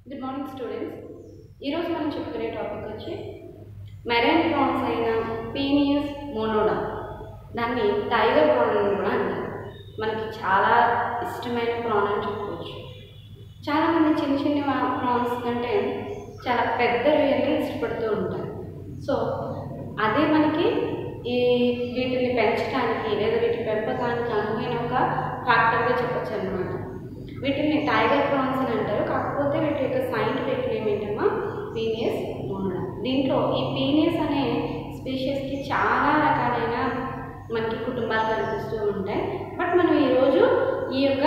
Good morning students. ఈరోజు మనం చెప్పుకునే టాపిక్ వచ్చి మెరైన్ ప్రాన్స్ అయిన పీనియస్ మోనోడా, దాన్ని టైగర్ ప్రాన్ అని కూడా అంటారు. మనకి చాలా ఇష్టమైన ప్రాన్ అని చెప్పుకోవచ్చు. చాలామంది చిన్న చిన్న ప్రాన్స్ కంటే చాలా పెద్ద రొయ్యల్ని ఇష్టపడుతూ ఉంటారు. సో అదే మనకి వీటిని పెంచడానికి లేదా వీటి పెంపకానికి అనువైన ఒక ఫ్యాక్టర్గా చెప్పచ్చు అన్నమాట. వీటిని టైగర్ ప్రాన్స్ అని అంటారు. కాకపోతే వీటి యొక్క సైంటిఫిక్ నేమ్ ఏంటమ్మా పీనియస్ మోనోడా. దీంట్లో ఈ పీనియస్ అనే స్పీషీస్కి చాలా రకాలైన మనకి కుటుంబాలు కనిపిస్తూ ఉంటాయి. బట్ మనం ఈరోజు ఈ యొక్క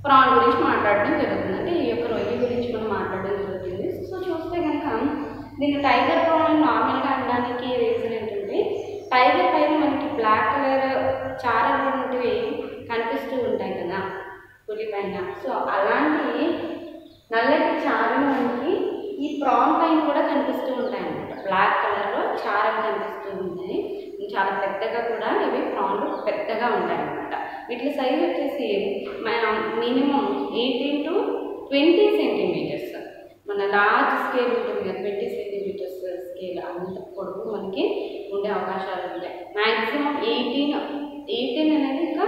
ప్రాన్ గురించి మాట్లాడడం జరుగుతుంది, అంటే ఈ యొక్క రొయ్య గురించి మనం మాట్లాడడం జరుగుతుంది. సో చూస్తే కనుక దీన్ని టైగర్ ప్రాన్ నార్మల్గా అనడానికి రీజన్ ఏంటంటే, టైగర్ పైన మనకి బ్లాక్ కలర్ చారలు వంటివి కనిపిస్తూ ఉంటాయి కదా పులి పైన. సో అలాంటి నల్లటి చారలు మనకి ఈ ప్రాన్ పైన కూడా కనిపిస్తూ ఉంటాయి అన్నమాట. బ్లాక్ కలర్లో చారలు కనిపిస్తూ ఉంటాయి. చాలా పెద్దగా కూడా ఇవి ప్రాన్లు పెద్దగా ఉంటాయి అన్నమాట. వీటి సైజ్ వచ్చేసి మినిమం 18 to 20 సెంటీమీటర్స్. మన లార్జ్ స్కేల్ ఉంటుంది కదా, 20 సెంటీమీటర్స్ స్కేల్ అంత పొడవు మనకి ఉండే అవకాశాలు ఉంటాయి. మ్యాక్సిమం 18 అనేది ఇంకా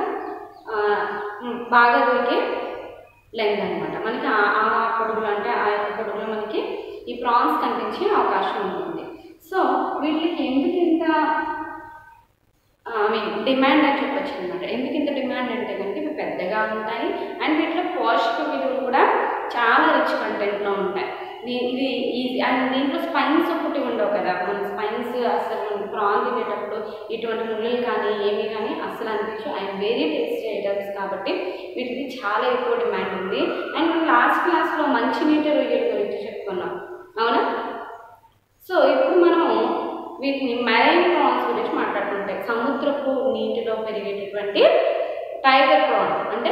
బాగా దొరికే లెంత్ అనమాట. మనకి ఆ పొడుగులు అంటే ఆ యొక్క పొడుగులో మనకి ఈ ప్రాన్స్ కనిపించే అవకాశం ఉంటుంది. సో వీటికి ఎందుకు ఇంత డిమాండ్ అని చెప్పొచ్చు అనమాట. ఎందుకు ఇంత డిమాండ్ అంటే కనుక ఇవి పెద్దగా ఉంటాయి అండ్ వీటిలో పోషక విలువలు కూడా చాలా రిచ్ కంటెంట్లో ఉంటాయి. ఇది ఈజీ అండ్ దీంట్లో స్పైన్స్ ఒకటి ఉండవు కదా. మన స్పైన్స్ అసలు మనం ప్రాన్ తినేటప్పుడు ఇటువంటి ముళ్ళు కానీ ఏమీ కానీ అస్సలు అనిపించు. అండ్ వెరీ టేస్టీ ఐటమ్స్ కాబట్టి వీటికి చాలా ఎక్కువ డిమాండ్ ఉంది. అండ్ మనం లాస్ట్ క్లాస్లో మంచినీటి రొయ్యల గురించి చెప్పుకున్నాం, అవునా? సో ఇప్పుడు మనం వీటిని మెరైన్ ప్రాన్స్ గురించి మాట్లాడుకుంటాయి. సముద్రపు నీటిలో పెరిగేటటువంటి టైగర్ ప్రాన్ అంటే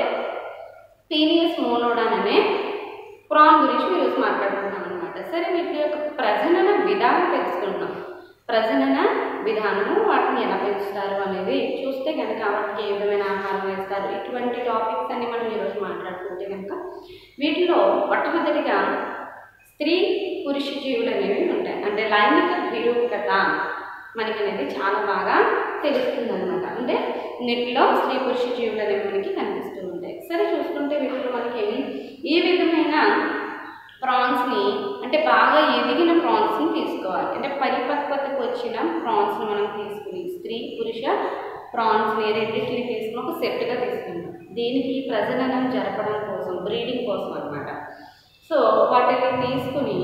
పీనియస్ మోనోడా అనే ప్రాన్ గురించి ఈరోజు మాట్లాడుకుంటాం అనమాట. సరే, వీటి యొక్క ప్రజనన విధానం తెలుసుకుంటాం. ప్రజనన విధానము, వాటిని ఎలా పెంచుతారు అనేది చూస్తే కనుక, వాటికి ఏ విధమైన ఆహారం వేస్తారు, ఇటువంటి టాపిక్స్ అన్ని మనం ఈరోజు మాట్లాడుకుంటే కనుక వీటిలో మొట్టమొదటిగా స్త్రీ పురుష జీవులు అనేవి ఉంటాయి. అంటే లైంగిక విరూపత మనకి అనేది చాలా బాగా తెలుస్తుంది అనమాట. అంటే వీటిలో స్త్రీ పురుష జీవులు అనేవి మనకి కనిపిస్తూ ఉంటాయి. సరే, చూసుకుంటే వీటిలో మనకి ఈ విధమైన ప్రాన్స్ని, అంటే బాగా ఎదిగిన ప్రాన్స్ని తీసుకోవాలి. అంటే పరిపక్వతకు వచ్చిన ప్రాన్స్ని మనం తీసుకుని స్త్రీ పురుష ప్రాన్స్ని రెండింటిని తీసుకుని ఒక సెట్గా తీసుకుంటాం. దీనికి ప్రజననం జరపడం కోసం, బ్రీడింగ్ కోసం అనమాట. సో వాటిని తీసుకుని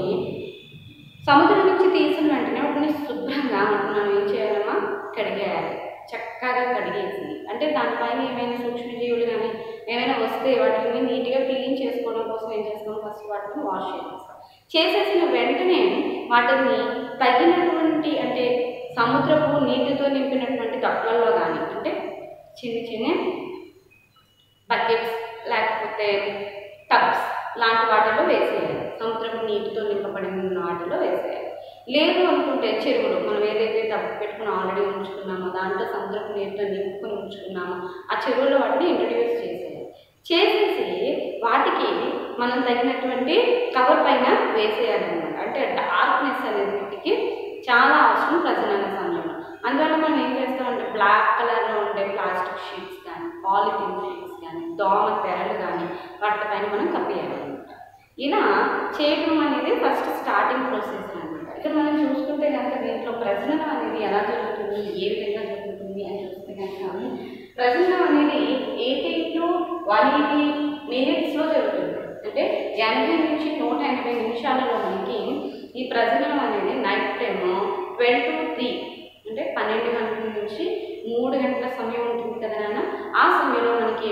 సముద్రం నుంచి తీసిన వెంటనే వాటిని శుభ్రంగా మనం ఏం చేయాలమ్మా, కడిగేయాలి. చక్కగా కడిగేసి, అంటే దానిపైన ఏమైనా సూక్ష్మజీవులు కానీ ఏమైనా వస్తే వాటిని నీట్గా క్లీన్ చేసుకోవడం కోసం ఏం చేస్తాం, ఫస్ట్ వాటిని వాష్ చేసేస్తాం. చేసేసిన వెంటనే వాటిని తగినటువంటి, అంటే సముద్రపు నీటితో నింపినటువంటి తొట్లలో కానీ, అంటే చిన్న చిన్న బకెట్స్ లేకపోతే టబ్స్ లాంటి వాటిలో వేసేయాలి. సముద్రపు నీటితో నింపబడిన వాటిలో వేసేయాలి. లేదు అనుకుంటే చెరువులు, మనం ఏదైతే టబ్ పెట్టుకుని ఆల్రెడీ ఉంచుకున్నామో దాంట్లో సముద్రపు నీటితో నింపుకొని ఉంచుకున్నామో ఆ చెరువులో వాటిని ఇంట్రడ్యూస్ చేసేయాలి. చేసేసి వాటికి మనం తగినటువంటి కవర్ పైన వేసేయాలన్నమాట. అంటే డార్క్నెస్ అనేది వీటికి చాలా అవసరం ప్రజనన సమయంలో. అందువల్ల మనం ఏం చేస్తామంటే బ్లాక్ కలర్లో ఉండే ప్లాస్టిక్ షీట్స్ కానీ, పాలిథిన్ షీట్స్ కానీ, దోమ తెరలు కానీ వాటిపైన మనం కప్పేయాలన్నమాట. ఇలా చేయడం అనేది ఫస్ట్ స్టార్టింగ్ ప్రాసెస్ అనమాట. ఇక్కడ మనం చూసుకుంటే కనుక దీంట్లో ప్రజననం అనేది ఎలా జరుగుతుంది, ఏ విధంగా జరుగుతుంది అని చూస్తే కనుక, ప్రజననం అనేది 80 to 180 మినిట్స్లో జరుగుతుంది. అంటే 80 నుంచి 180 నిమిషాలలో మనకి ఈ ప్రజననం అనేది నైట్ టైమ్ 12 to 3, అంటే 12 గంటల నుంచి 3 గంటల సమయం ఉంటుంది కదా నాన్న. ఆ సమయంలో మనకి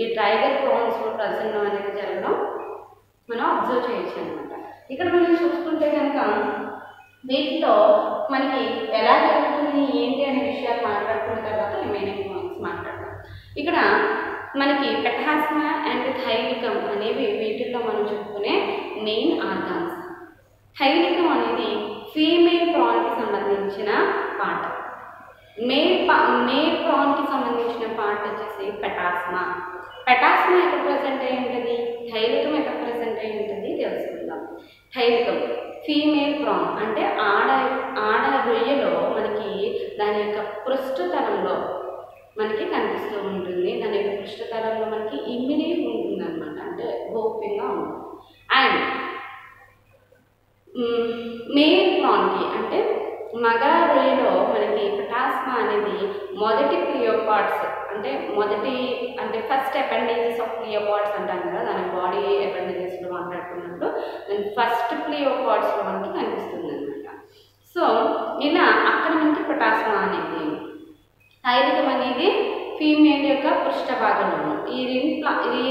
ఈ టైగర్ ప్రాన్స్లో ప్రజననం అనేది జరగడం మనం అబ్జర్వ్ చేయొచ్చు అనమాట. ఇక్కడ మనం చూసుకుంటే కనుక వీటిలో మనకి ఎలా జరుగుతుంది ఏంటి అనే విషయాలు మాట్లాడుకున్న తర్వాత రిమైనింగ్ పాయింట్స్ మాట్లాడతాం. ఇక్కడ మనకి పెటాస్మా అండ్ థైలికం అనేవి వీటిల్లో మనం చెప్పుకునే మెయిన్ ఆర్గాన్స్. థైలికం అనేది ఫీమేల్ ప్రాన్కి సంబంధించిన పార్ట్. మేల్ ప్రాన్కి సంబంధించిన పార్ట్ వచ్చేసి పెటాస్మా. పెటాస్మా ఎక్కడ ప్రజెంట్ అయి ఉంటుంది, థైలికం ఎక్కడ ప్రజెంట్ అయి ఉంటుంది తెలుసు. థైలికం ఫీమేల్ ప్రాన్ అంటే ఆడ రొయ్యలో మనకి దాని యొక్క పృష్ఠతలంలో మనకి కనిపిస్తూ ఉంటుంది. దాని యొక్క పృష్ఠతలంలో మనకి ఇమిడి ఉంటుంది అనమాట, అంటే ఓపెన్గా ఉంటుంది. అండ్ మేల్ ప్రాన్కి అంటే మగ రొయ్యలో మనకి పెటాస్మా అనేది మొదటి క్లియోపార్ట్స్ అంటే ఫస్ట్ అపెండేజెస్ ఆఫ్ క్లియోపార్ట్స్ అంటాం కదా, దాని బాడీ అపెండేజెస్లో మాట్లాడుకున్నప్పుడు ఫస్ట్ క్లియోపార్ట్స్లో మనకి కనిపిస్తుంది అనమాట. సో ఇలా అక్కడ మనకి పెటాస్మా అనేది, థైలికం అనేది ఫీమేల్ యొక్క పృష్ఠ భాగంలో ఈ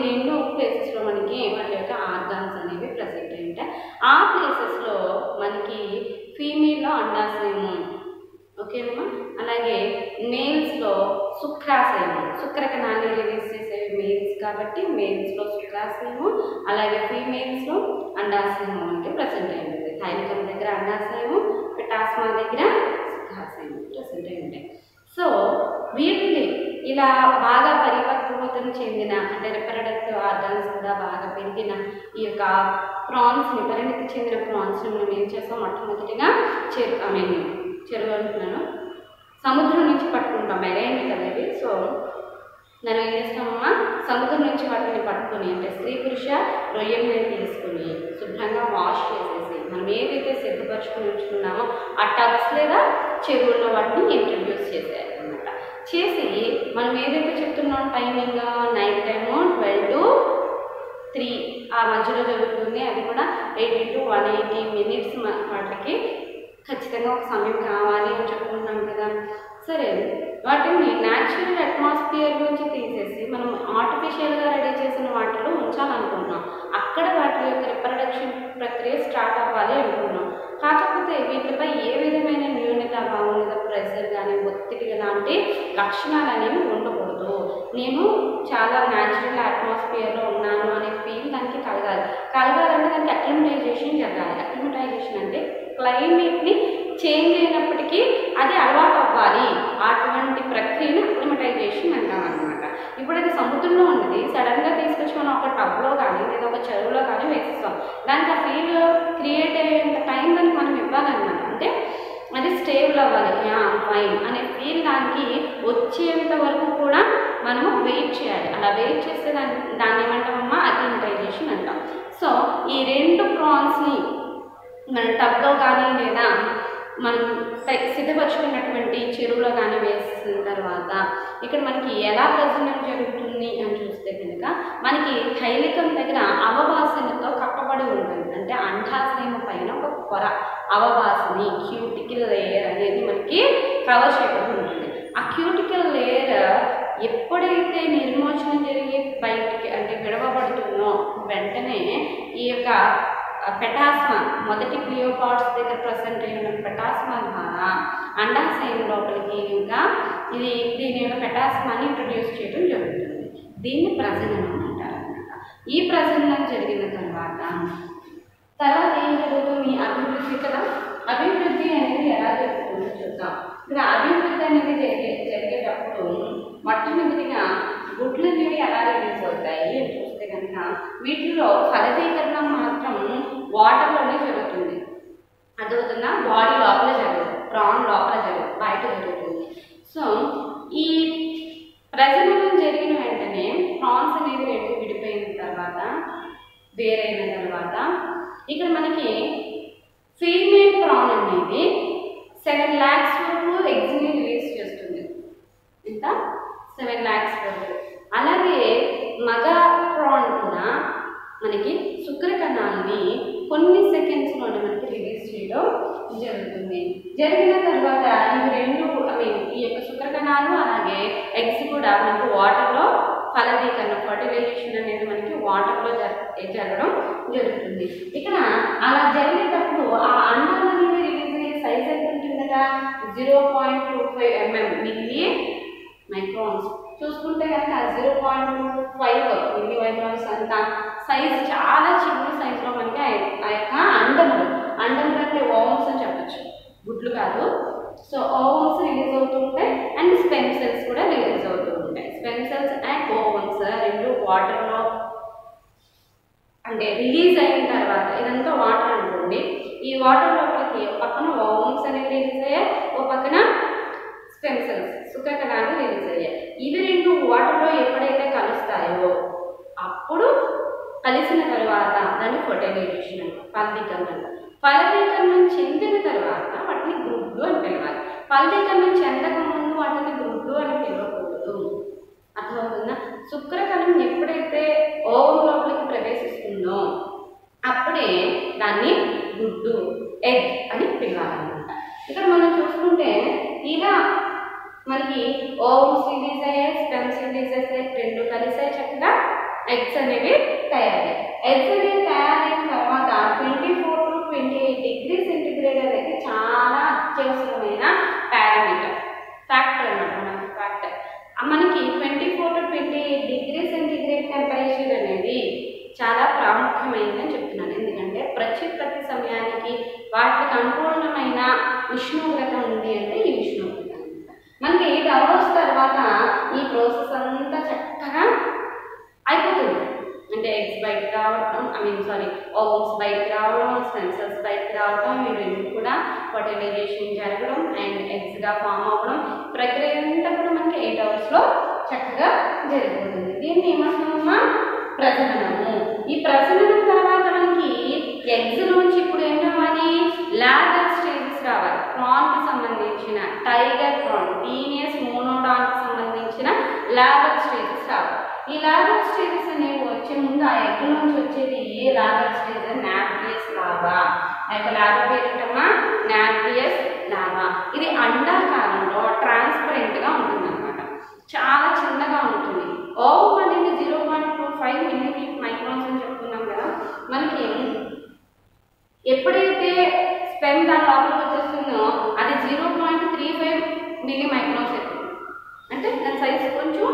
రెండు ప్లేసెస్లో మనకి వాళ్ళ యొక్క ఆర్గాన్స్ అనేవి ప్రెసెంట్ అయి ఉంటాయి. ఆ ప్లేసెస్లో మనకి ఫీమేల్లో అండాశయము, ఓకేనమ్మా. అలాగే మేల్స్లో శుక్రాశయము, శుక్రకణాన్ని రిలీజ్ చేసేవి మేల్స్ కాబట్టి మేల్స్లో శుక్రాశయము, అలాగే ఫీమేల్స్లో అండాశయము అంటే ప్రెసెంట్ అయి ఉంటుంది. థైలికం దగ్గర అండాశయము, పెటాస్మా దగ్గర శుక్రాశయము ప్రెసెంట్ అయి ఉంటాయి. సో వీటిని ఇలా బాగా పరిపక్వతను చెందిన అంటే రిప్రొడక్టివ్ ఆర్గాన్స్ కూడా బాగా పెరిగిన ఈ యొక్క ప్రాన్స్ని, పరిణితి చెందిన ప్రాన్స్ని మనం ఏం చేస్తాం, మొట్టమొదటిగా చెరువు అంటున్నాను, సముద్రం నుంచి పట్టుకుంటాం, మెరైన్ అనేది. సో మనం ఏం చేస్తామమ్మా, సముద్రం నుంచి వాటిని పట్టుకొని అంటే స్త్రీ పురుష రొయ్యల్ని తీసుకుని శుభ్రంగా వాష్ చేసేసి మనం ఏదైతే సిద్ధపరచుకుని ఉంచుకున్నామో ఆ టబ్స్ లేదా చెరువుల్లో వాటిని ఇంట్రడ్యూస్ చేసేయాలన్నమాట. చేసి మనం ఏదైతే చెప్తున్నాం టైమింగ్ నైట్ టైము 12 to 3 ఆ మధ్యలో జరుగుతుంది. అది కూడా 80 to 180 minutes వాటికి ఖచ్చితంగా ఒక సమయం కావాలి అని చెప్పుకుంటున్నాం కదా. సరే, వాటిని న్యాచురల్ అట్మాస్ఫియర్ నుంచి తీసేసి మనం ఆర్టిఫిషియల్గా రెడీ చేసిన వాటిలో ఉంచాలనుకుంటున్నాం. అక్కడ వాటి యొక్క రిప్రొడక్షన్ ప్రక్రియ స్టార్ట్ అవ్వాలి అనుకున్నాం. కాకపోతే వీటిపై ఏ విధమైన న్యూనత, భావం లేదా ప్రెషర్ కానీ ఒత్తిడి లాంటి లక్షణాలు అనేవి ఉండకూడదు. నేను చాలా న్యాచురల్ అట్మాస్ఫియర్లో ఉన్నాను అనే ఫీల్ దానికి కలగాలంటే దానికి అక్లిమటైజేషన్ జరగాలి. అక్లిమటైజేషన్ అంటే క్లైమేట్ని చేంజ్ అయినప్పటికీ అది అలవాటు అవ్వాలి. అటువంటి ప్రక్రియను అక్లిమటైజేషన్ అంటాం అనమాట. ఇప్పుడు అది సముద్రంలో ఉన్నది సడన్గా తీసుకొచ్చి మనం ఒక టబ్లో కానీ లేదా ఒక చెరువులో కానీ వేసేస్తాం. దానికి ఆ ఫీల్ క్రియేట్ అయ్యేంత టైం దానికి మనం ఇవ్వాలన్నమాట. అంటే అది స్టేబుల్ అవ్వాలి, ఫైన్ అనే ఫీల్ దానికి వచ్చేంత వరకు కూడా మనము వెయిట్ చేయాలి. అలా వెయిట్ చేస్తే దాన్ని ఏమంటామమ్మా, అక్లిమటైజేషన్ అంటాం. సో ఈ రెండు ప్రాన్స్ని మన టబ్లో కానీ లేదా మనం సిద్ధపరచుకున్నటువంటి చెరువులో కానీ వేసిన తర్వాత ఇక్కడ మనకి ఎలా ప్రజెంట్ జరుగుతుంది అని చూస్తే కనుక మనకి థైలికం దగ్గర అవవాసనతో కప్పబడి ఉంటుంది. అంటే అండాశయం పైన ఒక పొర అవవాసని క్యూటికల్ లేయర్ అనేది మనకి కవర్ చేయబడి ఉంటుంది. ఆ క్యూటికల్ లేయర్ ఎప్పుడైతే నిర్మోచనం జరిగి బయటికి అంటే విడవబడుతుందో వెంటనే ఈ యొక్క పెటాస్మా మొదటి క్లియోపార్ట్స్ దగ్గర ప్రెసెంట్ అయిన పెటాస్మా ద్వారా అండాశయం లోపలికి ఇంకా దీని యొక్క పెటాస్మాని ఇంట్రొడ్యూస్ చేయడం జరుగుతుంది. దీన్ని ప్రజననం అంటారనమాట. ఈ ప్రజననం జరిగిన తర్వాత ఏం జరుగుతుంది, అభివృద్ధి కదా. అభివృద్ధి అనేది ఎలా జరుగుతుందో చూద్దాం. ఇక్కడ అభివృద్ధి అనేది జరిగేటప్పుడు మొట్టమొదటిగా గుడ్లు అనేవి ఎలా రిలీజ్ అవుతాయి అని చూస్తే కనుక వీటిలో ఫలదీకరణ మాత్రం వాటర్లోనే జరుగుతుంది. అదవుతుందా, బాడీ లోపల జరగదు, ప్రాన్ లోపల జరగదు, బయట జరుగుతుంది. సో ఈ ప్రజననం జరిగిన వెంటనే ప్రాన్స్ అనేది రెండు విడిపోయిన తర్వాత వేరైన తర్వాత ఇక్కడ మనకి ఫీమేల్ ప్రాన్ అనేది 7 lakhs వరకు ఎగ్స్ని రిలీజ్ చేస్తుంది. ఇంత 7 lakhs వరకు. అలాగే మగ ప్రాన్ కూడా మనకి శుక్రకణాలని కొన్ని సెకండ్స్లోనే మనకి రిలీజ్ చేయడం జరుగుతుంది. జరిగిన తర్వాత ఇవి రెండు ఈ యొక్క శుక్రకణాలు అలాగే ఎగ్స్ కూడా మనకి వాటర్లో ఫలదీకరణ ఫర్టిలైజేషన్ అనేది మనకి వాటర్లో జరగడం జరుగుతుంది. ఇక్కడ అలా జరిగేటప్పుడు ఆ అండాలు అనేది రిలీజ్ అయ్యే సైజ్ ఎంత ఉంటుందట, 0.25 mm మిల్లీ మైక్రాన్స్. చూసుకుంటే కనుక 0.25 మిల్లీ మైక్రాన్స్ అంత సైజ్, చాలా చిన్న సైజులో మనకి ఆ యొక్క అండములు అంటే ఓవమ్స్ అని చెప్పచ్చు, గుడ్లు కాదు. సో ఓవమ్స్ రిలీజ్ అవుతూ ఉంటాయి అండ్ స్పెమ్ సెల్స్ కూడా రిలీజ్ అవుతూ ఉంటాయి. స్పెమ్ సెల్స్ అండ్ ఓవమ్స్ రెండు వాటర్లో అంటే రిలీజ్ అయిన తర్వాత, ఇదంతా వాటర్ అనుకో, అనుకోండి, ఈ వాటర్ లోపలికి ఒక పక్కన ఓవమ్స్ అనేవి రిలీజ్ అయ్యాయి, ఒక పక్కన స్టెమ్ సెల్స్ సుఖ కణాలు రిలీజ్ అయ్యాయి. ఇవి రెండు వాటర్లో ఎప్పుడైతే కలుస్తాయో అప్పుడు కలిసిన తర్వాత దాన్ని ఫర్టిలైజేషన్ అంటారు, ఫలదీకరణ. ఫలదీకరణం చెందిన తర్వాత వాటిని గ్రుడ్లు అని పిలవాలి. ఫలదీకరణం చెందక ముందు వాటిని గ్రుడ్లు అని పిలవకూడదు. అర్థమవుతుందా? శుక్రకణం ఎప్పుడైతే ఓవం లోపలికి ప్రవేశిస్తుందో అప్పుడే దాన్ని గుడ్డు, ఎగ్ అని పిలవాలన్నమాట. ఇక్కడ మనం చూసుకుంటే ఇలా మనకి ఓవమ్స్ రిలీజ్ అయ్యాయి, స్టెమ్స్ రిలీజ్ అయ్యాయి, రెండు కలిసాయి, చక్కగా ఎగ్స్ అనేవి తయారయ్యాయి. ఎగ్స్ అనేవి తయారైన తర్వాత 24 to 28 degrees సెంటిగ్రేడ్ అనేది చాలా అత్యవసరమైన పారామీటర్, ఫ్యాక్టర్ అన్నమాట. మనకి ఫ్యాక్టర్ మనకి 24 to 28 degrees సెంటిగ్రేడ్ టెంపరేచర్ అనేది చాలా ప్రాముఖ్యమైనదని చెప్తున్నాను. ఎందుకంటే ప్రతి సమయానికి వాటికి అనుకూలమైన ఉష్ణోగ్రత ఉంది అంటే ఈ ఉష్ణోగ్రత మనకి 8 hours తర్వాత ఈ ప్రాసెస్ అంతా చక్కగా అయిపోతుంది. అంటే ఎగ్స్ బయటకు రావడం, ఓవమ్స్ బయటకు రావడం, స్టెమ్ సెల్స్ బయటకు రావడం, ఈ రెండు కూడా ఫర్టిలైజేషన్ జరగడం అండ్ ఎగ్స్గా ఫామ్ అవ్వడం, ప్రక్రియ అంతా కూడా మనకి 8 hours చక్కగా జరిగిపోతుంది. దీన్ని ఏమంటున్నామా? ప్రజననము. ఈ ప్రజననం తర్వాత మనకి ఎగ్స్ నుంచి ఇప్పుడు ఏం రావాలి? లార్వల్ స్టేజెస్ రావాలి. ప్రాన్కి సంబంధించిన టైగర్ ప్రాన్, టీనియస్ మోనోడాన్కి సంబంధించిన లార్వల్ స్టేజెస్ రావాలి. ఈ లార్వల్ స్టేజెస్ అనేవి వచ్చే ముందు ఆ ఎగ్ నుంచి వచ్చేది ఏ లార్వల్ స్టేజ్? నాప్లియస్ లార్వా. ఆ యొక్క లార్వా పేరు ఏంటమ్మా? నాప్లియస్ లార్వా. ఇది అండాకారంలో ట్రాన్స్పరెంట్గా ఉంటుందన్నమాట, చాలా చిన్నగా ఉంటుంది. ఓవం అనేది 0.25 microns అని చెప్పుకున్నాం కదా. మనకి ఎప్పుడైతే స్పెమ్ దాని లోపలికి వచ్చేస్తుందో అది 0.35 microns అవుతుంది. అంటే దాని సైజ్ కొంచెం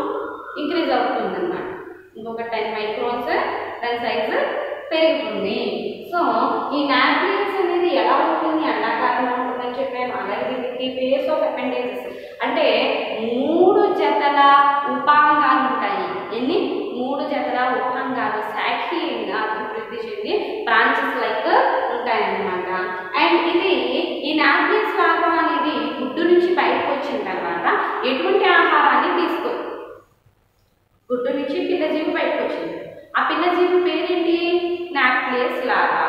ఇంక్రీజ్ అవుతుంది అన్నమాట. ఇంకొక 10 microns దాని సైజు పెరుగుతుంది. సో ఈ నాప్లియస్ అనేది ఎలా ఉంటుంది? అండాకారంలో ఉంటుందని చెప్పాను. అలాగే దీనికి పేర్స్ ఆఫ్ అపెండేజెస్ అంటే 3 జతల ఉపాంగాలు ఉంటాయి. ఎన్ని? 3 జతల ఉపాంగాలు శాఖీయంగా అభివృద్ధి చెంది బ్రాంచెస్ లైక్ ఉంటాయన్నమాట. అండ్ ఇది ఈ నాప్లియస్ లార్వా అనేది గుడ్డు నుంచి బయటకు వచ్చిన తర్వాత ఎటువంటి ఆహారాన్ని తీసుకోదు. గుడ్డు నుంచి పిల్లజీవి బయటకు వచ్చింది. ఆ పిల్లజీవి పేరేంటి? నాప్లియస్ లార్వా.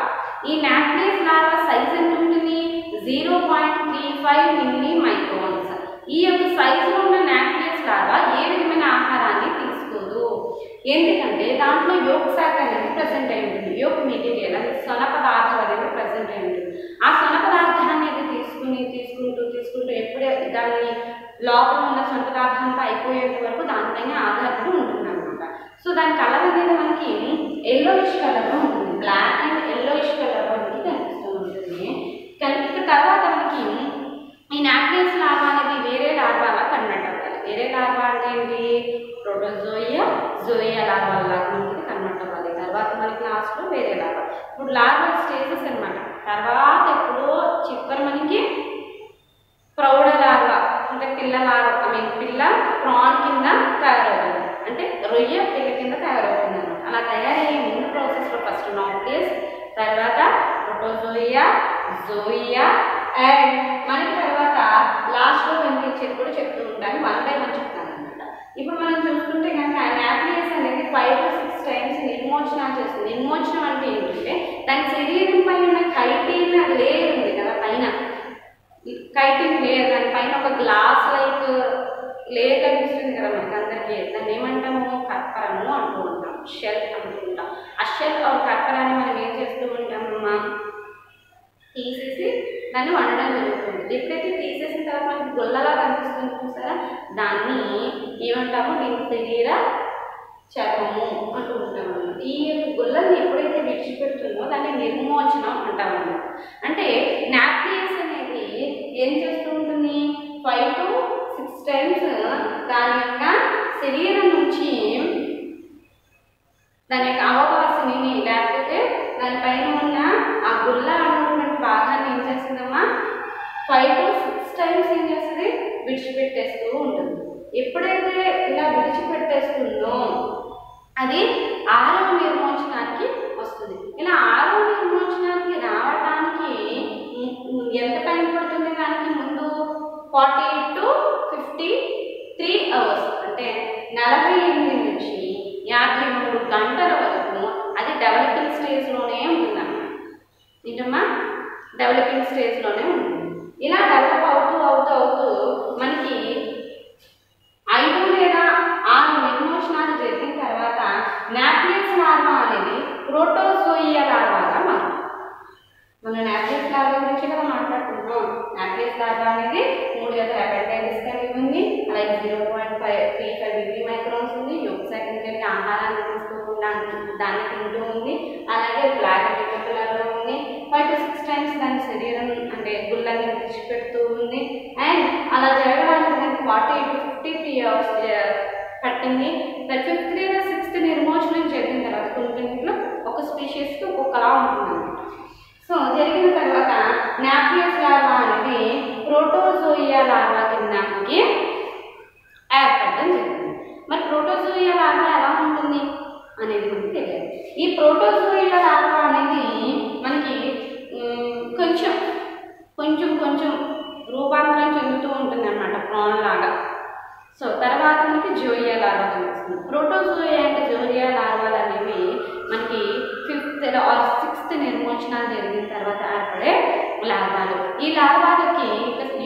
ఈ నాప్లియస్ లార్వా సైజ్ ఎంత ఉంటుంది? 0.35 microns. ఈ యొక్క సైజులో ఉన్న నాప్లియస్ లార్వా ఏ విధమైన ఆహారాన్ని తీసుకోదు. ఎందుకంటే దాంట్లో యోక్ శాఖ అనేది ప్రజెంట్ అయి ఉంటుంది. యోక్ మెటీరియల్ అంటే సొన పదార్థం అనేది ప్రజెంట్ అయి ఉంటుంది. ఆ సొన పదార్థాన్ని అనేది తీసుకుంటూ ఎప్పుడే దాన్ని లోపల ఉన్న సొన పదార్థం అంతా అయిపోయేంత వరకు దానిపైన ఆధారపడి ఉంటుంది అనమాట. సో దాని కలర్ అనేది మనకి ఎల్లోయిష్ కలర్లో ఉంటుంది. బ్లాక్ అండ్ ఎల్లోయిష్ కలర్లో మనకి కనిపిస్తూ ఉంటుంది. ఇక్కడ తర్వాత మనకి ఈ నాప్లియస్ లార్వా అనేది వేరే లార్వాలా కన్వర్ట్ అవ్వాలి. వేరే లార్వా అంటే ఏంటి? ప్రోటోజోయా, జోయా లార్వా లాగా మనకి కన్వర్ట్ అవ్వాలి. తర్వాత మనకి లాస్ట్లో వేరే లార్వా. ఇప్పుడు లార్వల్ స్టేజెస్ అనమాట. తర్వాత ఎప్పుడో చివరి మనకి ప్రౌఢ లార్వా అంటే పిల్ల లార్వా, పిల్ల ప్రాన్ కింద తయారవుతుంది. అంటే రొయ్య పిల్ల కింద తయారవుతుంది అనమాట. అలా తయారయ్యే ముందు ప్రాసెస్లో ఫస్ట్ నాప్లియస్, తర్వాత ప్రోటోజోయా, జోయా అండ్ మనకి తర్వాత లాస్ట్లో కనిపించేది కూడా చెప్తూ ఉంటాను. 1 by 1 చెప్తాను అనమాట. ఇప్పుడు మనం చూసుకుంటే కనుక నాప్లియస్ అనేది 5 to 6 times నిర్మోచనం చేస్తుంది. నిర్మోచనం అంటే ఏంటంటే దాని శరీరం పైన ఉన్న కైటిన్ లేయర్ ఉంది కదా, పైన కైటిన్ లేయర్, దానిపైన ఒక గ్లాస్ లైక్ లేయర్ కనిపిస్తుంది కదా మనకి అందరికీ. దాన్ని ఏమంటాము? కర్పరము అంటూ ఉంటాం, షెల్ అంటూ ఉంటాం. ఆ షెల్ ఆ కర్పరాన్ని మనం ఏం చేస్తూ ఉంటామమ్మా? తీసేసి దాన్ని వండడం జరుగుతుంది. ఎప్పుడైతే తీసేసిన తర్వాత మనకి గొల్లలా కనిపిస్తుంది చూసారా, దాన్ని ఏమంటాము? దీని శరీర చర్మము అంటూ ఉంటాం అన్నమాట. ఈ యొక్క గొల్లని ఎప్పుడైతే విడిచిపెడుతుందో దాన్ని నిర్మోచనం అంటామన్నమాట. అంటే నాప్లియస్ అనేది ఏం చేస్తూ ఉంటుంది? 5 to 6 times దాని యొక్క శరీరం నుంచి దాని యొక్క అవకాశని లేకపోతే దానిపైన ఉన్న ఆ గుల్ల అనేటువంటి భాగాన్ని ఏం చేస్తుందమ్మా? 5 to 6 times ఏం చేస్తుంది? విడిచిపెట్టేస్తూ ఉంటుంది. ఎప్పుడైతే ఇలా విడిచిపెట్టేస్తుందో అది 6వ నిర్మోచనానికి వస్తుంది. ఇలా 6వ నిర్మోచనానికి రావడానికి ఏంటమ్మా డెవలపింగ్ స్టేజ్లోనే ఉంటుంది. ఇలా డెవలప్ అవుతూ అవుతూ అవుతూ మనకి 5 లేదా 6 నిర్మోచనాలు జరిగిన తర్వాత నాప్లియస్ లార్వా అనేది ప్రోటోజోయియా లార్వాగా మారుతుంది. మనం నాప్లియస్ లార్వా గురించి కదా మాట్లాడుకుంటున్నాం. నాప్లియస్ లార్వా అనేది 3 జతల అపెండైటిస్ కలిగి ఉంది. అలాగే 0.35 డిగ్రీ మైక్రాన్స్ ఉంది. యోగ్ శాఖం కలిగి ఆహారాన్ని తీసుకోకుండా దాన్ని తింటూ ఉంది. అలాగే బ్లాక్ లిపికలర్లో ఉంది. 5 to 6 times దాని శరీరం అంటే గుళ్ళని విడిచిపెడుతూ ఉంది. అండ్ అలా జరగడానికి దానికి 40 to 53 years పట్టింది. 5th లేదా 6th నిర్మోచనం జరిగిన తర్వాత కొన్నింటిలో ఒక స్పీషీస్కి ఒక్కొక్కలా ఉంటుంది. సో జరిగిన తర్వాత నాప్లియస్ లార్వా అనేది ప్రోటోజోయియా లార్వా కిందకి ఏర్పడడం జరిగింది. మరి ప్రోటోజోయియా లార్వా ఎలా ఉంటుంది అనేది మనకి తెలియదు. ఈ ప్రోటోజోయియా లార్వా అనేది మనకి కొంచెం కొంచెం కొంచెం రూపాంతరం చెందుతూ ఉంటుంది అన్నమాట, ప్రాన్ లాగా. సో తర్వాత మనకి జోయియా లార్వా కనిపిస్తుంది. ప్రోటోజోయియా అంటే జోయియా లార్వాలు అనేవి మనకి 5th or 6th నిర్మోచనాలు జరిగిన తర్వాత ఏర్పడే లార్వాలు. ఈ లార్వాలకి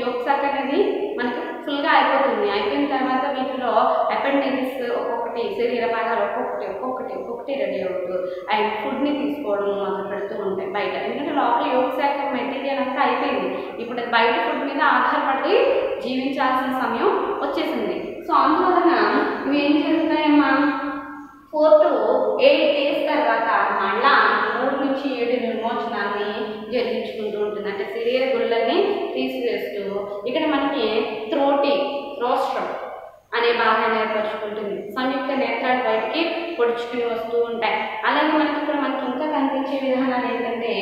యోగ్ శాఖ అనేది మనకి ఫుల్గా అయిపోయిన తర్వాత వీటిలో అపెండిక్స్ ఒక్కొక్కటి శరీర భాగాలు ఒక్కొక్కటి రెడీ అవుతూ అండ్ ఫుడ్ని తీసుకోవడం మొదలు పెడుతూ ఉంటాయి బయట. ఎందుకంటే లోపల యోగ్ శాఖ మెటీరియల్ అంతా అయిపోయింది. ఇప్పుడు బయట ఫుడ్ మీద ఆధారపడి జీవించాల్సిన సమయం వచ్చేసింది. సో అందువలన ఇవి ఏం జరుగుతాయమ్మా, 4 to 8 days తర్వాత మళ్ళా 3 నుంచి 7 నిర్మోచనాన్ని జరిగించుకుంటూ ఉంటుంది. అంటే శరీర గుళ్ళని తీసివేస్తూ ఇక్కడ మనకి రోస్ట్రం అనే భాగాన్ని ఏర్పరచుకుంటుంది. సంయుక్త నేత్రాలు బయటికి పొడుచుకుని వస్తూ ఉంటాయి. అలాగే మనకి ఇంకా కనిపించే విధానాలు ఏంటంటే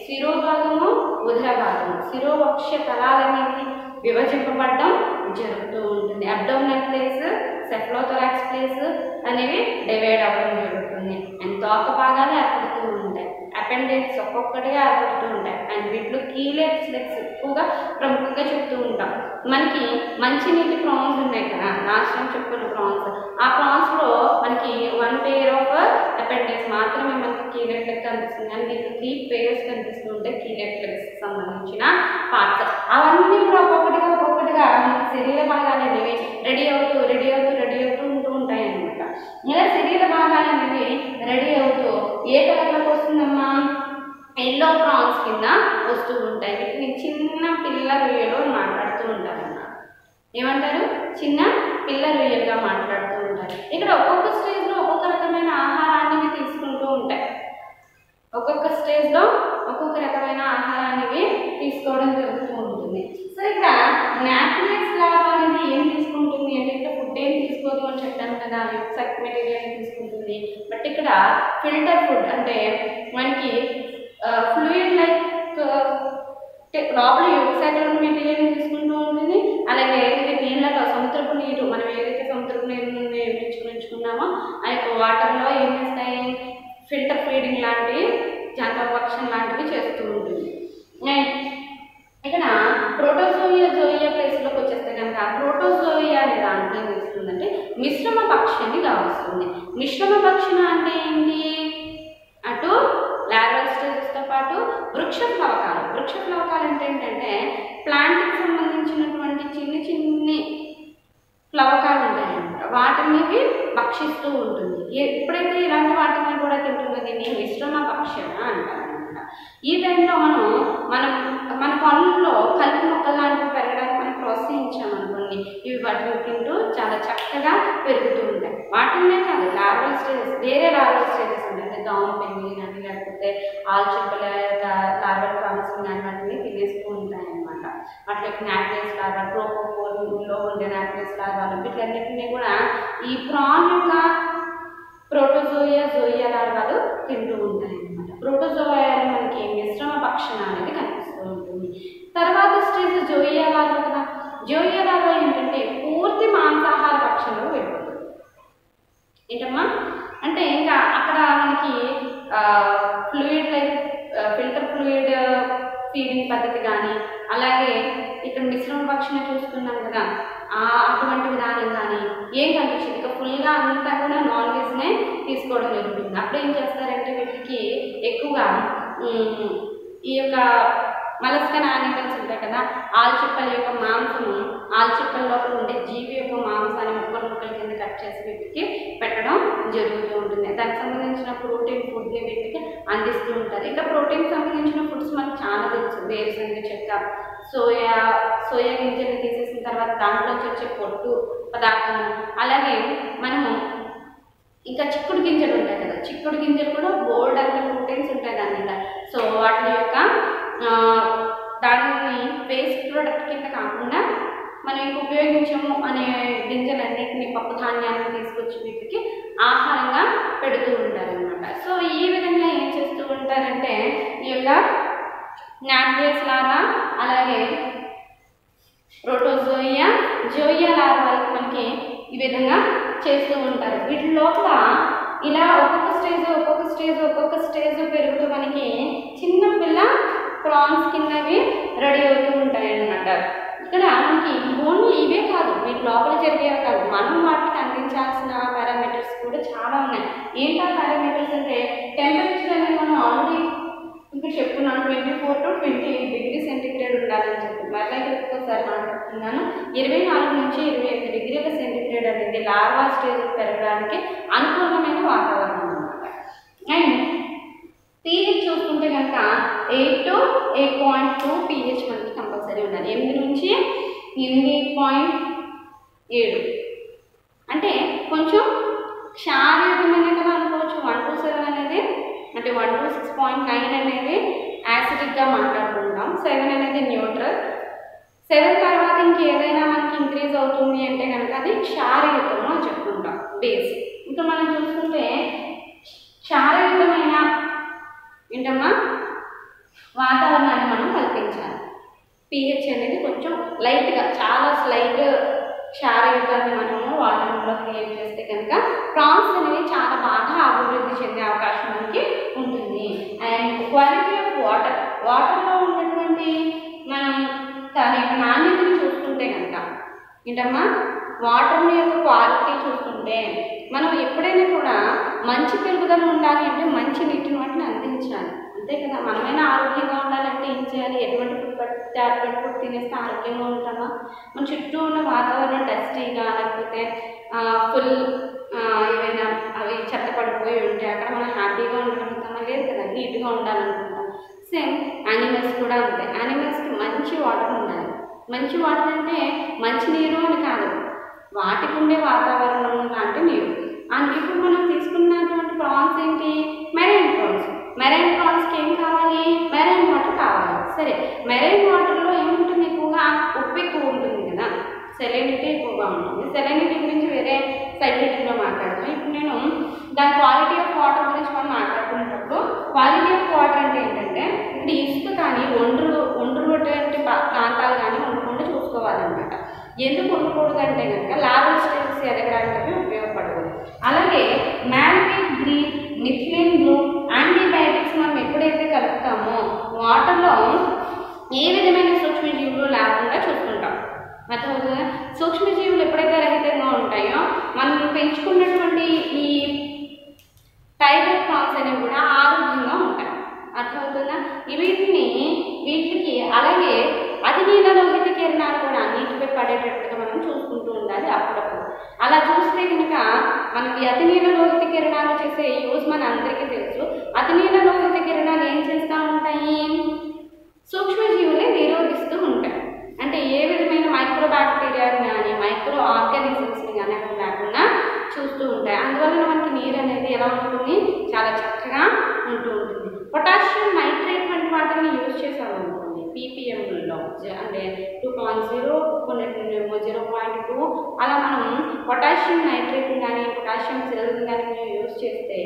శిరోభాగము ఉదర భాగము, శిరోవక్ష తలాలనేవి విభజింపబడడం జరుగుతూ ఉంటుంది. అబ్డోమినల్ ప్లేస్, సెఫ్లోథొరాక్స్ ప్లేస్ అనేవి డివైడ్ అవ్వడం జరుగుతుంది. అండ్ తోక భాగాలు ఏర్పడుతూ ఉంటాయి. అపెండిక్స్ ఒక్కొక్కటిగా ఏర్పడుతూ ఉంటాయి. అండ్ వీటిలో కీలెట్స్ లెగ్స్ ఎక్కువగా ప్రముఖంగా చెప్తూ ఉంటాం. మనకి మంచినీటి ప్రాన్స్ ఉన్నాయి కదా, లాస్ట్ టైం చెప్పుకున్న ప్రాన్స్, ఆ ప్రాన్స్లో మనకి 1 pair of అపెండిక్స్ మాత్రమే మనకి కీలెట్ లెగ్ కనిపిస్తుంది. అండ్ దీంట్లో 3 pairs కనిపిస్తూ ఉంటాయి కీలెట్ లెగ్స్ సంబంధించిన పార్ట్స్. అవన్నీ కూడా ఒక్కొక్కటిగా మనకి శరీర భాగాలు అనేవి రెడీ అవుతూ ఉంటూ ఉంటాయి అన్నమాట. ఇలా శరీర భాగాలు అనేవి రెడీ అవుతూ ఏ కలర్లోకి వస్తుందమ్మా, ఎల్లో ప్రాన్స్ కింద వస్తూ ఉంటాయి. వీటిని చిన్న పిల్ల రొయ్యలు మాట్లాడుతూ ఉంటారు అన్నమాట. ఏమంటారు, చిన్న పిల్ల రొయ్యలుగా మాట్లాడుతూ ఉంటారు. ఇక్కడ ఒక్కొక్క స్టేజ్లో ఒక్కొక్క రకమైన ఆహారాన్ని తీసుకుంటూ ఉంటాయి. ఒక్కొక్క స్టేజ్లో ఒక్కొక్క రకమైన ఆహారాన్ని తీసుకోవడం జరుగుతూ ఉంటుంది. సో ఇక్కడ నాప్లియస్ లార్వా అనేది ఏం తీసుకుంటుంది అంటే ఇక్కడ ఫుడ్ ఏం తీసుకోదు అని చెప్పాను కదా, యోగ్ మెటీరియల్ తీసుకుంటుంది. బట్ ఇక్కడ ఫిల్టర్ ఫుడ్ అంటే మనకి ఫ్లూయిడ్ లైక్ లోపల యోగ్ శాఖలో మెటీరియల్ తీసుకుంటూ ఉంటుంది. అలాగే నీళ్ళలో సముద్రపు నీరు, మనం ఏదైతే సముద్రపు నీరు నుండి ఉంచుకున్నామో ఆ యొక్క వాటర్లో ఏం చేస్తాయి, ఫిల్టర్ ఫీడింగ్ లాంటివి, జంతుపక్షం లాంటివి చేస్తూ ఉంటుంది. ఇక్కడ జోయియా ప్లేస్లోకి వచ్చేస్తే కనుక ప్రోటోజోయియా అనే దాంట్లో ఏం చేస్తుందంటే మిశ్రమ పక్షిని కావస్తుంది. మిశ్రమ పక్షిన అంటే ఏంటి, అటు లార్వల్ స్టేజెస్తో పాటు వృక్ష ప్లవకాలు అంటే ఏంటంటే ప్లాంట్కి సంబంధించినటువంటి చిన్ని ప్లవకాలు ఉంటాయన్నమాట. వాటిని భక్షిస్తూ ఉంటుంది. ఎప్పుడైతే ఇలాంటి వాటిని కూడా తింటుందో దీన్ని మిశ్రమ భక్షణ అంటారనమాట. ఈ టైంలో మన పనుల్లో కలుపు మొక్కలు లాంటివి పెరగడానికి మనం ప్రోత్సహించామనుకోండి, ఇవి వాటిని తింటూ చాలా చక్కగా పెరుగుతూ ఉంటాయి. వాటినే కాదు, లార్వల్ స్టేజెస్, వేరే లార్వల్ స్టేజెస్ ఉంటాయి. అంటే దోమ పెంగి కానీ లేకపోతే ఆల్చిప్పల లార్వల్ ఫార్మ్స్ కానీ వాటిని తినేస్తూ ఉంటాయి అన్నమాట. వాటికి నాప్లియస్ లార్వా, ట్రోపోఫోర్లో ఉండే నాప్లియస్ లార్వాలు, వీటన్నిటిని కూడా ఈ ప్రాన్ యొక్క జోయియా లార్వాలు తింటూ ఉంటాయి అన్నమాట. ప్రోటోజోయాలో మనకి మిశ్రమ భక్షణ అనేది కనిపిస్తూ ఉంటుంది. తర్వాత స్టేజ్ జోయియా లార్వా కదా. జోయియా లార్వా ఏంటంటే పూర్తి మాంసాహార భక్షణలో వెళ్ళిపోతుంది. ఏంటమ్మా అంటే ఇంకా అక్కడ మనకి fluid like filter fluid feeding పద్ధతి కానీ, అలాగే ఇక్కడ మిశ్రమ భక్షణ చూస్తున్నాం కదా, అటువంటి విధానం కానీ ఏం కనిపించింది. ఇక ఫుల్గా అంతా కూడా నాన్ వెజ్నే తీసుకోవడం జరుగుతుంది. అప్పుడు ఏం చేస్తారంటే వీటికి ఎక్కువగా ఈ యొక్క మలస్కన్ యానిమల్స్ ఉంటాయి కదా, ఆల్చిప్పల యొక్క మాంసము, ఆల్చిప్పల లోపల ఉండే జీవి యొక్క మాంసాన్ని ముక్కల కింద కట్ చేసి వీటికి పెట్టడం జరుగుతూ ఉంటుంది. దానికి సంబంధించిన ప్రోటీన్ ఫుడ్ని వీటికి అందిస్తూ ఉంటారు. ఇట్లా ప్రోటీన్ సంబంధించిన ఫుడ్స్ మనకు చాలా తెలుసు. వేరుశనగ చెక్క, సోయా గింజలు తీసేసిన తర్వాత దాంట్లోంచి వచ్చే పొట్టు పదార్థము, అలాగే మనము ఇంకా చిక్కుడు గింజలు ఉంటాయి కదా, చిక్కుడు గింజలు కూడా బోల్డ్ అంత ప్రోటీన్స్ ఉంటాయి దాని మీద. సో వాటి యొక్క దానిని వేస్ట్ ప్రోడక్ట్ కింద కాకుండా మనం ఇంక ఉపయోగించము అనే గింజలన్నింటినీ, పప్పు ధాన్యాన్ని తీసుకొచ్చి వీటికి ఆహారంగా పెడుతూ ఉంటారనమాట. సో ఈ విధంగా ఏం చేస్తూ ఉంటారంటే ఈ యొక్క న్యాప్రియస్ లాగా, అలాగే ప్రోటోజోయియా, జోయియా లార్వాలకి మనకి ఈ విధంగా చేస్తూ ఉంటారు. వీటి లోపల ఇలా ఒక్కొక్క స్టేజ్ పెరుగుతూ మనకి చిన్న పిల్ల ప్రాన్స్ కిందవి రెడీ అవుతూ ఉంటాయి అన్నమాట. ఇక్కడ మనకి ఓన్లీ ఇవే కాదు, వీటి లోపల జరిగేవి కాదు, మనం వాటికి అందించాల్సిన పారామీటర్స్ కూడా చాలా ఉన్నాయి. ఏంటా పారామీటర్స్ అంటే టెంపరేచర్ అనేది మనం ఆల్రెడీ ఇంకా చెప్పుకున్నాను, 24 to 28 degrees సెంటిగ్రేడ్ ఉండాలని చెప్పి. మళ్ళీ ఒకసారి మాట్లాడుతున్నాను, 24 నుంచి 28 degrees సెంటిగ్రేడ్ అనేది లార్వా స్టేజ్ పెరగడానికి అనుకూలమైన వాతావరణం అన్నమాట. అండ్ pH చూసుకుంటే కనుక 8 to 8.2 pH మనకి కంపల్సరీ ఉండాలి. 8 నుంచి 8.7 అంటే కొంచెం క్షారయుతమైన కదా అనుకోవచ్చు. 1 to 7 అనేది అంటే 1 to 6.9 అనేది యాసిడిక్గా మాట్లాడుకుంటాం. 7 అనేది న్యూట్రల్. 7 తర్వాత ఇంకేదైనా మనకి ఇంక్రీజ్ అవుతుంది అంటే కనుక అది క్షారయుతము అని చెప్పుకుంటాం, బేస్. ఇంకా మనం చూసుకుంటే క్షారయుతమైన ఏంటమ్మా వాతావరణాన్ని మనం కల్పించాలి. pH అనేది కొంచెం లైట్గా, చాలా స్లైట్ క్షారయుతాన్ని మనము వాటర్లో క్రియేట్ చేస్తే కనుక ప్రాన్స్ అనేవి చాలా బాగా అభివృద్ధి చెందే అవకాశం మనకి ఉంటుంది. అండ్ క్వాలిటీ ఆఫ్ వాటర్లో ఉన్నటువంటి మనం దాని యొక్క నాణ్యతని చూసుకుంటే కనుక ఏంటమ్మా వాటర్ యొక్క క్వాలిటీ చూసుకుంటే మనం ఎప్పుడైనా కూడా మంచి పెరుగుదల ఉండాలి అంటే మంచి నీటిని వాటిని అందించాలి, అంతే కదా. మనమైనా ఆరోగ్యంగా ఉండాలంటే ఏం చేయాలి, ఎటువంటి ఫుడ్ పడితే అటువంటి ఫుడ్ తినేస్తే ఆరోగ్యంగా ఉంటామా? మన చుట్టూ ఉన్న వాతావరణం డస్టీగా లేకపోతే ఫుల్ ఏమైనా అవి చెత్త పడిపోయి ఉంటే అక్కడ మనం హ్యాపీగా ఉండగలుగుతామా? లేదు కదా, నీట్గా ఉండాలనుకుంటాం. సేమ్ యానిమల్స్ కూడా ఉంటాయి. యానిమల్స్కి మంచి వాటర్ ఉండాలి. మంచి వాటర్ అంటే మంచి నీరు అని కాదు, వాటికి ఉండే వాతావరణం లాంటి నీరు. అండ్ ఇప్పుడు మనం తీసుకున్నటువంటి ప్రాన్స్ ఏంటి, మెరైన్ ప్రాన్స్. మెరైన్ ప్రాన్స్కి ఏం కావాలి, మెరైన్ వాటర్ కావాలి. సరే, మెరైన్ వాటర్లో ఏముంటుంది, ఎక్కువగా ఉప్పు ఎక్కువ ఉంటుంది కదా, సెలైనిటీ ఎక్కువగా ఉంటుంది. సెలైనిటీ గురించి వేరే సైంటిఫిక్గా మాట్లాడతాం. ఇప్పుడు నేను దాని క్వాలిటీ ఆఫ్ వాటర్ గురించి మనం మాట్లాడుకునేటప్పుడు క్వాలిటీ ఆఫ్ వాటర్ అంటే ఏంటంటే ఇప్పుడు ఇసుక కానీ ఒండ్రుటువంటి ప్రాంతాలు కానీ ఉండకుండా చూసుకోవాలన్నమాట. ఎందుకు ఉండకూడదు అంటే కనుక లార్వల్ స్టేజెస్ ఎదగడానికి ఉపయోగపడదు. అలాగే మ్యాల్బిక్ గ్రీన్, మిథిలిన్ బ్లూ, యాంటీబయాటిక్స్ మనం ఎప్పుడైతే కలుపుతామో వాటర్లో ఏ విధమైన సూక్ష్మజీవులు లేకుండా చూసుకుంటాం. అర్థమవుతుందా? సూక్ష్మజీవులు ఎప్పుడైతే రహితంగా ఉంటాయో మనం పెంచుకున్నటువంటి ఈ టైగర్ ప్రాన్స్ అనేవి కూడా ఆరోగ్యంగా ఉంటాయి. అర్థమవుతుందా? వీటికి అలాగే అతి నీలలోహిత కిరణాలు కూడా నీటిపై పడేటట్టుగా మనం చూసుకుంటూ ఉండాలి అప్పుడప్పుడు. అలా చూస్తే కనుక మనకి అతి నీలలోహిత కిరణాలు చేసే యూజ్ మన అందరికీ తెలుసు. అతి నీలలోహిత కిరణాలు ఏం చేస్తూ ఉంటాయి, సూక్ష్మజీవులే నిరోధిస్తూ ఉంటాయి. అంటే ఏ విధమైన మైక్రో బ్యాక్టీరియాని కానీ మైక్రో ఆర్గానిజమ్స్ని కానీ అవి లేకుండా చూస్తూ ఉంటాయి. అందువల్ల మనకి నీరు అనేది ఎలా ఉంటుంది, చాలా చక్కగా ఉంటూ ఉంటుంది. పొటాషియం నైట్రేట్ వంటి వాటిని యూజ్ చేసామనుకోండి పీపీఎంలో, అంటే 2.0 కొన్నిటినేమో 0.2 అలా మనం పొటాషియం నైట్రేట్ కానీ పొటాషియం సెల్స్ కానీ యూజ్ చేస్తే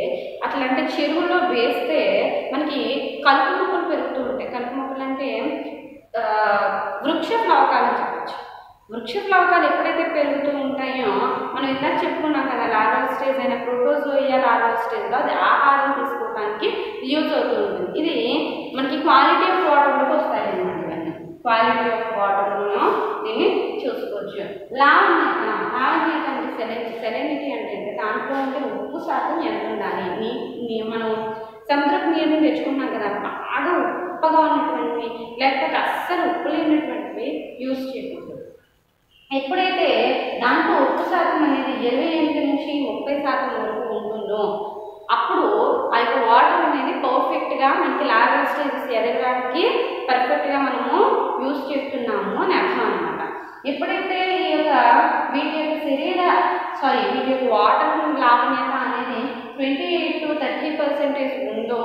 అట్లా అంటే చెరువులో వేస్తే మనకి కలుపు మొక్కలు పెరుగుతూ ఉంటాయి. కలుపు మొక్కలు అంటే వృక్ష ప్లవకాలు అని చెప్పచ్చు. వృక్ష ప్లవకాలు ఎప్పుడైతే పెరుగుతూ ఉంటాయో మనం ఇందాక చెప్పుకున్నాం కదా, లార్వల్ స్టేజ్ అయిన ప్రోటోజోయియా లార్వల్ స్టేజ్లో అది ఆహారం తీసుకోవడానికి యూజ్ అవుతూ ఉంటుంది. ఇది మనకి క్వాలిటీ ఆఫ్ వాటర్లోకి వస్తాయి అన్నమాట. ఇవన్నీ క్వాలిటీ ఆఫ్ వాటర్లో దీన్ని చూసుకోవచ్చు. లావణ్యత అంటే సెలైనిటీ అంటే దాంట్లో ఉంటే ఉప్పు శాతం ఎంత ఉండాలి. మనం సముద్రపు నీరుని తెచ్చుకున్నాం కదా, బాగా ఉప్పగా ఉన్నటువంటివి లేకపోతే అస్సలు ఉప్పు లేనటువంటివి యూజ్ చేయకూడదు. ఎప్పుడైతే దాంట్లో ఉప్పు శాతం అనేది 28 నుంచి 30% వరకు ఉంటుందో అప్పుడు ఆ యొక్క వాటర్ అనేది పర్ఫెక్ట్గా మనకి లార్వల్ స్టేజెస్ ఎదగడానికి పర్ఫెక్ట్గా మనము యూజ్ చేస్తున్నాము అని అర్థం అనమాట. ఎప్పుడైతే ఈ యొక్క వీటి యొక్క వాటర్ లావణ్యత అనేది 28 to 30% ఉందో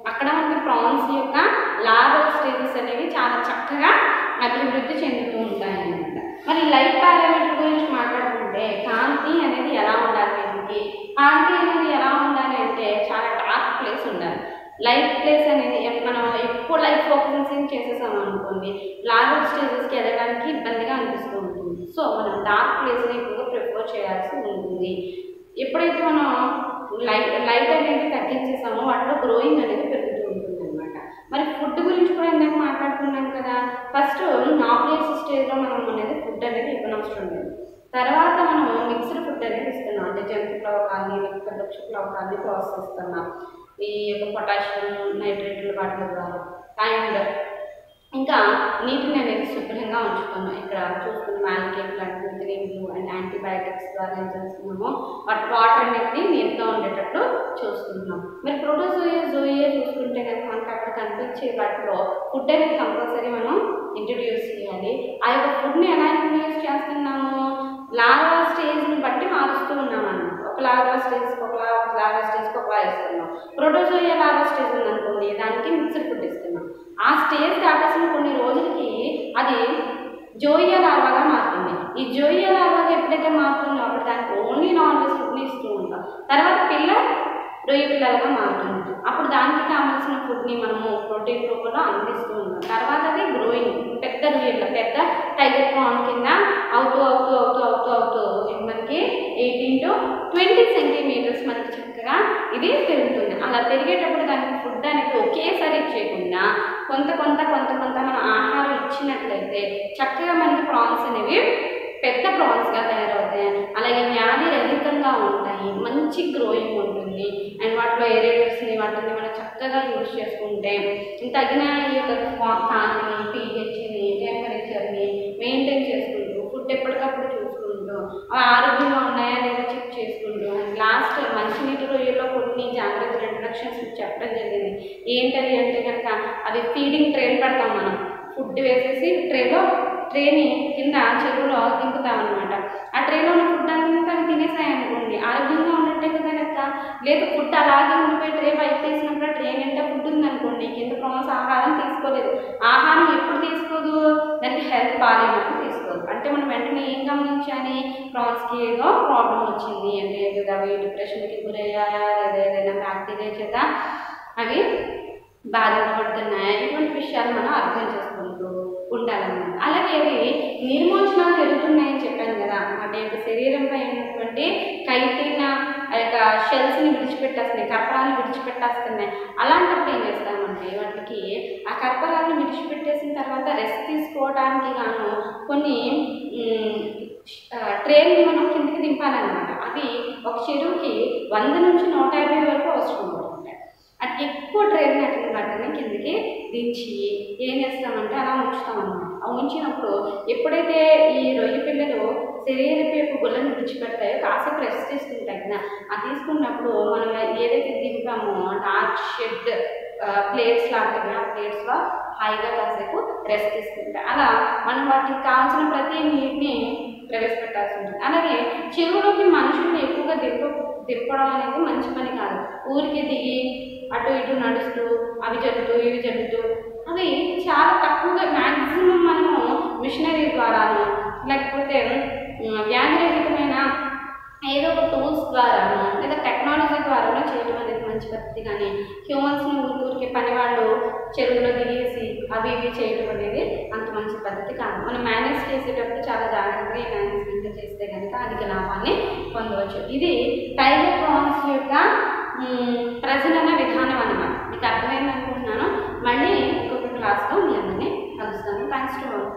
అక్కడ మనకి ప్రాన్స్ యొక్క లార్వల్ స్టేజెస్ అనేవి చాలా చక్కగా అభివృద్ధి చెందుతూ ఉంటాయి అన్నమాట. మరి లైట్ పారామీటర్ గురించి మాట్లాడుకుంటే కాంతి అనేది ఎలా ఉండాలి? వీటికి కాంతి అనేది ఎలా ఉండాలి అంటే చాలా డార్క్ ప్లేస్ ఉండాలి. లైట్ ప్లేస్ అనేది మనం ఎక్కువ లైట్ ఫోకసింగ్ చేసేసాం అనుకోండి లార్వల్ స్టేజెస్కి ఎదగడానికి ఇబ్బందిగా అనిపిస్తూ ఉంటుంది. సో మనం డార్క్ ప్లేస్ని ఎక్కువగా ప్రిఫర్ చేయాల్సి ఉంటుంది. ఎప్పుడైతే మనం లైట్ అనేది తగ్గించేసామో వాటిలో గ్రోయింగ్ అనేది పెరుగుతూ ఉంటుంది అనమాట. మరి ఫుడ్ గురించి కూడా ఇందాక మాట్లాడుకున్నాం కదా. ఫస్ట్ నాబ్లేస్ స్టేజ్లో మనం అనేది ఫుడ్ అనేది ఇవ్వనవసరం లేదు. తర్వాత మనం మిక్స్డ్ ఫుడ్ అనేది ఇస్తున్నాం. అంటే జంతు ప్లవకాన్ని లేకపోతే వృక్ష ప్లవకాన్ని ప్రాసెస్ చేస్తున్నాం ఈ యొక్క పొటాషియం నైట్రేట్లు వాటి ద్వారా. అండ్ ఇంకా నీటిని అనేది శుభ్రంగా ఉంచుతున్నాం. ఇక్కడ చూసుకున్న మ్యాల్కేట్ లాంటి క్రీమ్లు అండ్ యాంటీబయాటిక్స్ ద్వారా ఏం చేస్తున్నామో వాటర్ అనేది నీట్గా ఉండేటట్లు చూసుకుంటున్నాం. మరి ప్రోటోజోయా చూసుకుంటే కనుక మనకు అక్కడ కనిపించే వాటిలో ఫుడ్ అనేది కంపల్సరీ మనం ఇంట్రడ్యూస్ చేయాలి. ఆ యొక్క ఫుడ్ని ఎలా ఇంట్రడ్యూస్ చేస్తున్నాము? లార్వా స్టేజ్ని బట్టి మారుస్తూ ఉన్నాం అన్నమాట. ఒక లార్వా స్టేజ్కి ఒకలా ఇస్తున్నాం. ప్రోటోజోయా లార్వా స్టేజ్ ఉందనుకోండి దానికి మిక్స్డ్ ఫుడ్ ఇస్తున్నాం. ఆ స్టేజ్ దాటేసిన కొన్ని రోజులకి అది జోయియా లార్వాగా మారుతుంది. ఈ జోయియా లార్వాగా ఎప్పుడైతే మారుతుందో అప్పుడు దానికి ఓన్లీ నాన్ వెజ్ ఫుడ్ని ఇస్తూ ఉంటాం. తర్వాత రొయ్య పిల్లలుగా మారుతుంది. అప్పుడు దానికి కావాల్సిన ఫుడ్ని మనము ప్రోటీన్ రూపంలో అందిస్తూ ఉంటాం. తర్వాత అది గ్రోయింగ్ పెద్ద రొయ్యలు పెద్ద టైగర్ ప్రాన్ కింద అవుతూ మనకి 18 to 20 సెంటీమీటర్స్ మనకి చక్కగా ఇది పెరుగుతుంది. అలా పెరిగేటప్పుడు దానికి ఫుడ్ అనేది ఒకేసారి ఇచ్చేయకుండా కొంత మనం ఆహారం ఇచ్చినట్లయితే చక్కగా మనకి ప్రాన్స్ అనేవి పెద్ద ప్రాన్స్గా తయారవుతాయి. అలాగే వ్యాధి రహితంగా ఉంటాయి. మంచి గ్రోయింగ్ ఉంటుంది. అండ్ వాటిలో ఏరేటర్స్ని వాటిని మనం చక్కగా యూజ్ చేసుకుంటే తగిన ఈ యొక్క కాంతిని pHని టెంపరేచర్ని మెయింటైన్ చేసుకుంటూ ఫుడ్ ఎప్పటికప్పుడు చూసుకుంటూ అవి ఆరోగ్యంగా ఉన్నాయా లేదా చెక్ చేసుకుంటూ అండ్ లాస్ట్ మంచినీటి రొయ్యల్లో కొన్ని జాగ్రత్తలు ఇంట్రడక్షన్స్ చెప్పడం జరిగింది. ఏంటది అంటే కనుక అది ఫీడింగ్ ట్రైన్ పెడతాం. మనం ఫుడ్ వేసేసి ట్రేని కింద చెరువులో దింపుతామన్నమాట. ఆ ట్రేలో ఉన్న ఫుడ్ అంతా తినేసాయనుకోండి ఆరోగ్యంగా ఉన్నట్టే కదా కనుక. లేదు ఫుడ్ అలాగే ఉండిపోయి ట్రే పైకి తీసినప్పుడు ట్రే నిండా ఫుడ్ ఉందనుకోండి కింద ప్రాన్స్ ఆహారం తీసుకోలేదు. ఆహారం ఎప్పుడు తీసుకోదు? దానికి హెల్త్ బాగాలేనప్పుడు తీసుకోదు. అంటే మనం వెంటనే ఏం గమనించాలి? ప్రాన్స్కి ఏదో ప్రాబ్లం వచ్చింది అంటే లేదా అవి డిప్రెషన్కి గురయ్యాయా లేదా ఏదైనా బ్యాక్టీరియా చేత అవి బాధింపబడుతున్నాయా ఇటువంటి విషయాలు మనం అర్థం చేసుకుంటూ ఉండాలన్నమాట. అలాగే అవి నిర్మోచనాలు జరుగుతున్నాయని చెప్పాను కదా. వాటి యొక్క శరీరంపై ఉన్నటువంటి కైటిన ఆ యొక్క షెల్స్ని విడిచిపెట్టేస్తున్నాయి, కర్పరాలను విడిచిపెట్టేస్తున్నాయి. అలాంటప్పుడు ఏం చేస్తామంటే వాటికి ఆ కర్పరాలను విడిచిపెట్టేసిన తర్వాత రెస్ట్ తీసుకోవడానికి గాను కొన్ని ట్రైన్ మనం కిందకి దింపాలన్నమాట. అవి ఒక చెరువుకి 100 నుంచి 150 వరకు అవసరం పడుతుంటాయి. అది ఎక్కువ ట్రైన్ అట్టిన వాటిని కిందకి దించి ఏం చేస్తామంటే అలా ఉంచుతామన్నమాట. ఆ ఉంచినప్పుడు ఎప్పుడైతే ఈ రొయ్య పిల్లలు శరీరపు యొక్క గుళ్ళను విడిచిపెడతాయో కాసేపు రెస్ట్ తీసుకుంటాయి కదా. అది తీసుకున్నప్పుడు మనం ఏదైతే దింపామో డార్క్ షెడ్ ప్లేట్స్ లాంటివి ఆ ప్లేట్స్లో హాయిగా కాసేపు రెస్ట్ తీసుకుంటాయి. అలా మనం వాటికి కావాల్సిన ప్రతి నీటిని ప్రవేశపెట్టాల్సి ఉంటుంది. అలాగే చెరువులోకి మనుషుల్ని ఎక్కువగా దింపడం అనేది మంచి పని కాదు. ఊరికి దిగి అటు ఇటు నడుస్తూ అవి జరుగుతూ ఇవి జరుగుతూ అవి చాలా తక్కువగా మ్యాక్సిమం మనము మిషనరీ ద్వారాను లేకపోతే వ్యాధిరహితమైన ఏదో ఒక టూల్స్ ద్వారాను లేదా టెక్నాలజీ ద్వారానో చేయడం అనేది మంచి పద్ధతి. కానీ హ్యూమన్స్ని ఊరికి పని వాళ్ళు చెరువులో దిగేసి అవి ఇవి చేయడం అనేది అంత మంచి పద్ధతి కాదు. మనం మేనేజ్ చేసేటప్పుడు చాలా జాగ్రత్తగా ఈ మేనేజ్మెంట్ చేస్తే కనుక అధిక లాభాన్ని పొందవచ్చు. ఇది టైగర్ ప్రాన్స్ యొక్క ప్రజనన విధానం అన్నమాట. మీకు అర్థమైంది అనుకుంటున్నాను. మళ్ళీ ఇంకొక క్లాస్లో మీ అందరినీ కలుస్తాను. Thanks to all.